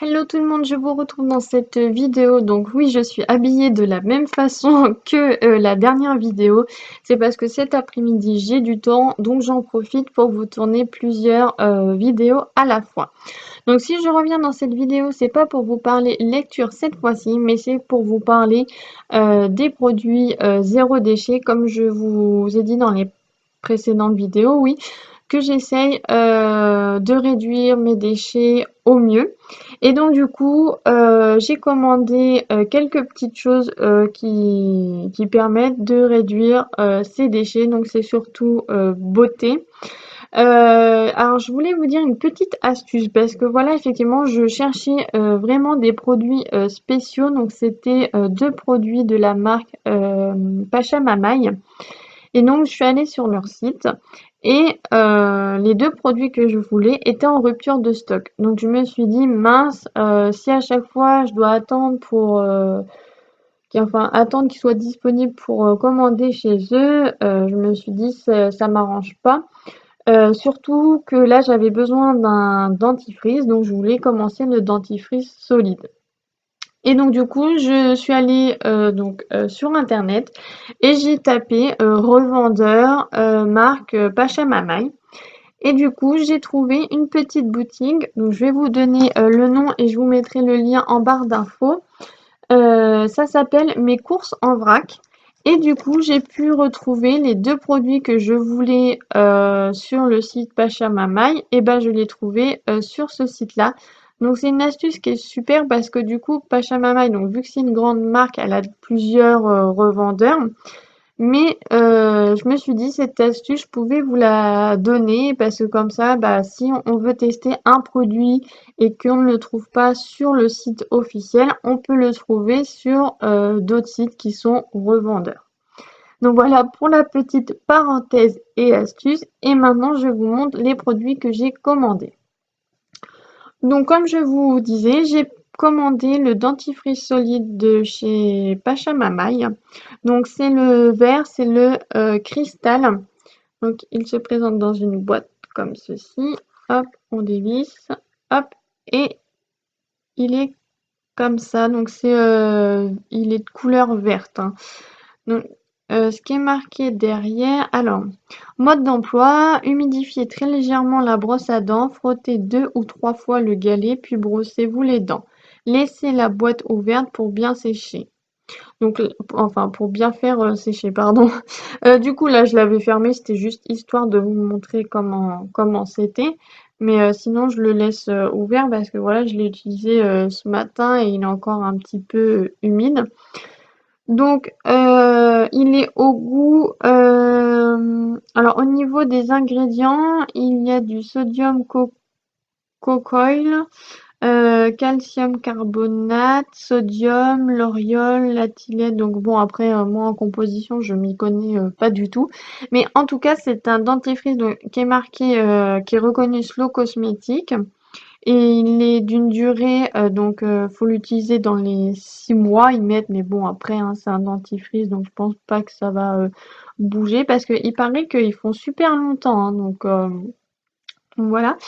Hello tout le monde, je vous retrouve dans cette vidéo. Donc oui, je suis habillée de la même façon que la dernière vidéo. C'est parce que cet après-midi, j'ai du temps, donc j'en profite pour vous tourner plusieurs vidéos à la fois. Donc si je reviens dans cette vidéo, c'est pas pour vous parler lecture cette fois-ci, mais c'est pour vous parler des produits zéro déchet, comme je vous ai dit dans les précédentes vidéos, oui, que j'essaye de réduire mes déchets au mieux. Et donc du coup, j'ai commandé quelques petites choses qui permettent de réduire ces déchets. Donc c'est surtout beauté. Alors je voulais vous dire une petite astuce parce que voilà, effectivement, je cherchais vraiment des produits spéciaux. Donc c'était deux produits de la marque Pachamamaï. Et donc, je suis allée sur leur site et les deux produits que je voulais étaient en rupture de stock. Donc, je me suis dit, mince, si à chaque fois je dois attendre enfin, attendre qu'ils soient disponibles pour commander chez eux, je me suis dit, ça m'arrange pas. Surtout que là, j'avais besoin d'un dentifrice, donc je voulais commencer le dentifrice solide. Et donc du coup, je suis allée sur internet et j'ai tapé revendeur marque Pachamamaï. Et du coup, j'ai trouvé une petite boutique. Donc je vais vous donner le nom et je vous mettrai le lien en barre d'infos. Ça s'appelle Mes courses en vrac. Et du coup, j'ai pu retrouver les deux produits que je voulais sur le site Pachamamaï. Et ben, je l'ai trouvé sur ce site-là. Donc, c'est une astuce qui est super parce que du coup, Pachamamaï, donc vu que c'est une grande marque, elle a plusieurs revendeurs. Mais je me suis dit, cette astuce, je pouvais vous la donner parce que comme ça, bah, si on veut tester un produit et qu'on ne le trouve pas sur le site officiel, on peut le trouver sur d'autres sites qui sont revendeurs. Donc voilà pour la petite parenthèse et astuce. Et maintenant, je vous montre les produits que j'ai commandés. Donc comme je vous disais, j'ai commandé le dentifrice solide de chez Pachamamaï. Donc c'est le vert, c'est le cristal. Donc il se présente dans une boîte comme ceci. Hop, on dévisse. Hop, et il est comme ça. Donc il est de couleur verte, hein. Donc ce qui est marqué derrière, alors mode d'emploi, humidifiez très légèrement la brosse à dents, frottez 2 ou 3 fois le galet, puis brossez-vous les dents. Laissez la boîte ouverte pour bien sécher. Donc, enfin, pour bien faire sécher, pardon. Du coup, là, je l'avais fermé, c'était juste histoire de vous montrer comment c'était. Mais sinon, je le laisse ouvert parce que voilà, je l'ai utilisé ce matin et il est encore un petit peu humide. Donc, il est au goût. Alors, au niveau des ingrédients, il y a du sodium cocoil, calcium carbonate, sodium, lauriol, latylène. Donc bon, après, moi en composition, je m'y connais pas du tout. Mais en tout cas, c'est un dentifrice qui est marqué, qui est reconnu Slow Cosmétique. Et il est d'une durée, faut l'utiliser dans les 6 mois, ils mettent, mais bon, après, hein, c'est un dentifrice, donc je pense pas que ça va bouger parce qu'il paraît qu'ils font super longtemps, hein, donc voilà.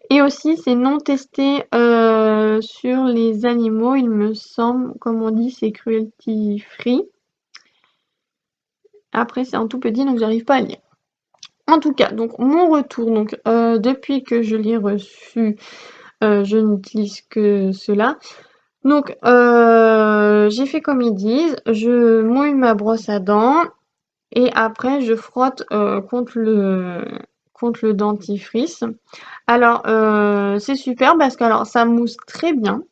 Et aussi, c'est non testé sur les animaux, il me semble, comme on dit, c'est cruelty free. Après, c'est en tout petit, donc j'arrive pas à lire. En tout cas, donc mon retour, donc depuis que je l'ai reçu, je n'utilise que cela. Donc, j'ai fait comme ils disent, je mouille ma brosse à dents et après je frotte contre le dentifrice. Alors, c'est super parce que alors ça mousse très bien.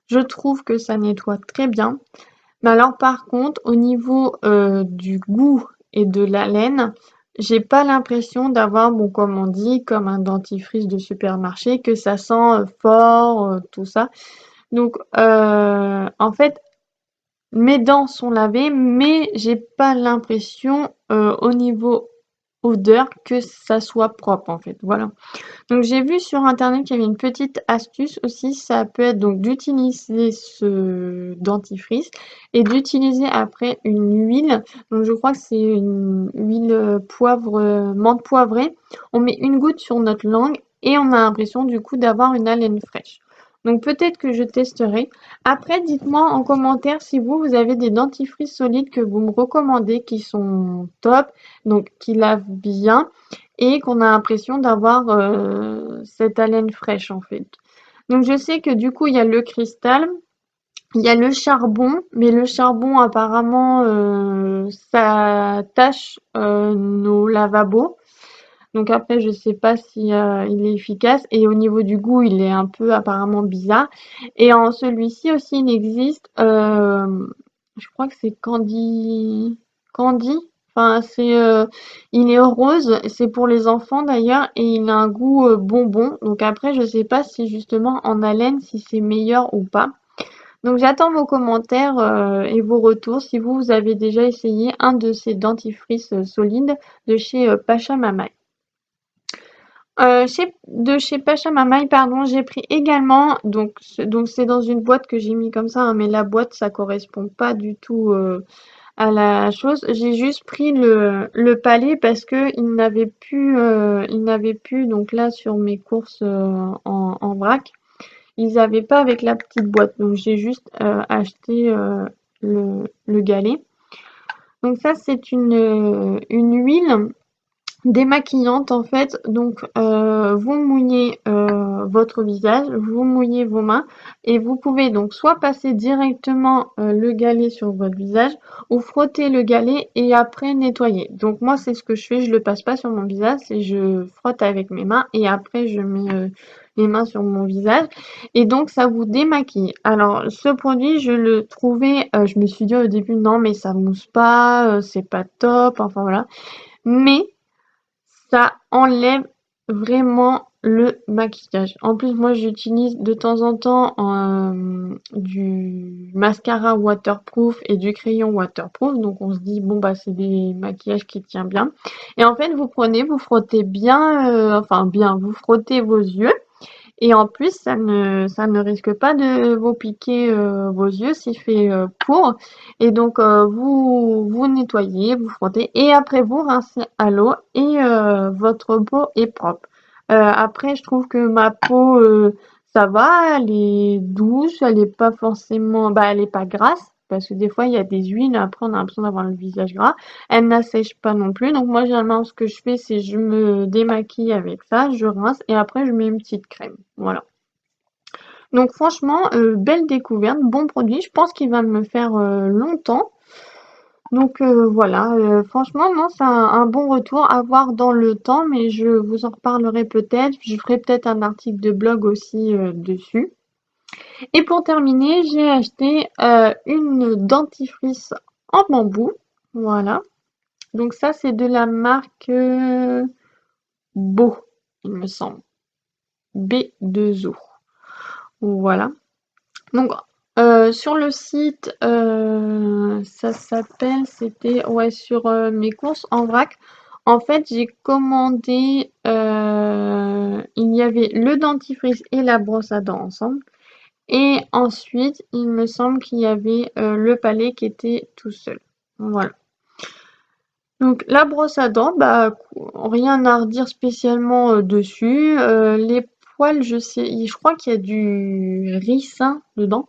Je trouve que ça nettoie très bien. Mais alors par contre, au niveau du goût et de l'haleine, j'ai pas l'impression d'avoir, bon, comme on dit, comme un dentifrice de supermarché, que ça sent fort, tout ça. Donc, en fait, mes dents sont lavées, mais j'ai pas l'impression, au niveau odeur, que ça soit propre, en fait. Voilà. Donc, j'ai vu sur internet qu'il y avait une petite astuce aussi. Ça peut être donc d'utiliser ce dentifrice et d'utiliser après une huile. Donc, je crois que c'est une huile poivre, menthe poivrée. On met une goutte sur notre langue et on a l'impression du coup d'avoir une haleine fraîche. Donc peut-être que je testerai. Après, dites-moi en commentaire si vous avez des dentifrices solides que vous me recommandez qui sont top, donc qui lavent bien et qu'on a l'impression d'avoir cette haleine fraîche en fait. Donc je sais que du coup il y a le cristal, il y a le charbon, mais le charbon apparemment ça tâche nos lavabos. Donc après, je sais pas si il est efficace. Et au niveau du goût, il est un peu apparemment bizarre. Et en celui-ci aussi, il existe, je crois que c'est Candy. Enfin, il est rose. C'est pour les enfants d'ailleurs, et il a un goût bonbon. Donc après, je sais pas si justement en haleine, si c'est meilleur ou pas. Donc j'attends vos commentaires et vos retours si vous avez déjà essayé un de ces dentifrices solides de chez Pacha Mamai. De chez Pachamamaï, pardon, j'ai pris également, donc c'est dans une boîte que j'ai mis comme ça, hein, mais la boîte ça correspond pas du tout à la chose. J'ai juste pris le palais parce que il n'avait plus donc là sur mes courses en vrac, ils avaient pas avec la petite boîte, donc j'ai juste acheté le galet. Donc ça c'est une huile démaquillante en fait, donc vous mouillez votre visage, vous mouillez vos mains et vous pouvez donc soit passer directement le galet sur votre visage ou frotter le galet et après nettoyer. Donc moi c'est ce que je fais, je le passe pas sur mon visage, c'est je frotte avec mes mains et après je mets les mains sur mon visage et donc ça vous démaquille. Alors ce produit je le trouvais, je me suis dit au début non mais ça mousse pas, c'est pas top, enfin voilà. Mais ça enlève vraiment le maquillage. En plus, moi, j'utilise de temps en temps du mascara waterproof et du crayon waterproof. Donc, on se dit, bon, bah, c'est des maquillages qui tiennent bien. Et en fait, vous prenez, vous frottez bien, enfin, bien, vous frottez vos yeux. Et en plus, ça ne risque pas de vous piquer vos yeux s'il fait pour. Et donc, vous nettoyez, vous frottez et après vous rincez à l'eau et votre peau est propre. Après, je trouve que ma peau, ça va, elle est douce, elle est pas forcément, bah, elle est pas grasse. Parce que des fois, il y a des huiles, après, on a l'impression d'avoir le visage gras. Elle n'assèche pas non plus. Donc, moi, généralement, ce que je fais, c'est je me démaquille avec ça, je rince et après, je mets une petite crème. Voilà. Donc franchement, belle découverte, bon produit. Je pense qu'il va me faire longtemps. Donc voilà, franchement, non, c'est un bon retour à voir dans le temps, mais je vous en reparlerai peut-être. Je ferai peut-être un article de blog aussi dessus. Et pour terminer, j'ai acheté une dentifrice en bambou. Voilà. Donc ça, c'est de la marque Beau, il me semble. B2O. Voilà. Donc, sur le site, ça s'appelle, c'était, ouais, sur mes courses en vrac. En fait, j'ai commandé, il y avait le dentifrice et la brosse à dents ensemble. Et ensuite, il me semble qu'il y avait le palais qui était tout seul. Voilà. Donc, la brosse à dents, bah, rien à redire spécialement dessus. Les poils, je crois qu'il y a du ricin dedans.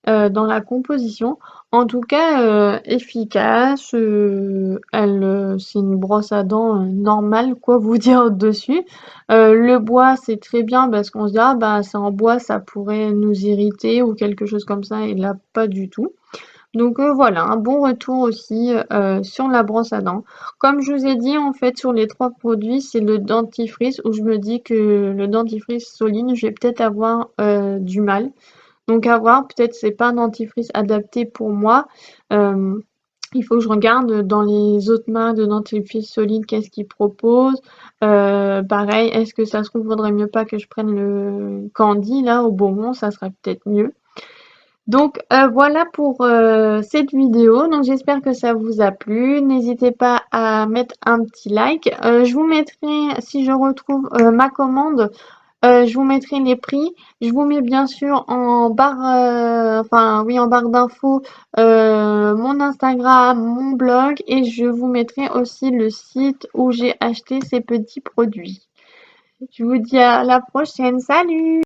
Dans la composition. En tout cas, efficace, c'est une brosse à dents, normale, quoi vous dire dessus. Le bois, c'est très bien parce qu'on se dit: «Ah bah, c'est en bois, ça pourrait nous irriter» ou quelque chose comme ça et là, pas du tout. Donc voilà, un bon retour aussi, sur la brosse à dents. Comme je vous ai dit, en fait, sur les 3 produits, c'est le dentifrice où je me dis que le dentifrice Soline, je vais peut-être avoir, du mal. Donc à voir, peut-être c'est pas un dentifrice adapté pour moi. Euh, il faut que je regarde dans les autres marques de dentifrice solide qu'est-ce qu'ils proposent. Pareil, est-ce que ça se trouve, vaudrait mieux pas que je prenne le Candy là au bonbon, ça serait peut-être mieux. Donc voilà pour cette vidéo. Donc j'espère que ça vous a plu. N'hésitez pas à mettre un petit like. Je vous mettrai, si je retrouve ma commande, je vous mettrai les prix. Je vous mets bien sûr en barre, enfin oui, en barre d'infos, mon Instagram, mon blog et je vous mettrai aussi le site où j'ai acheté ces petits produits. Je vous dis à la prochaine. Salut!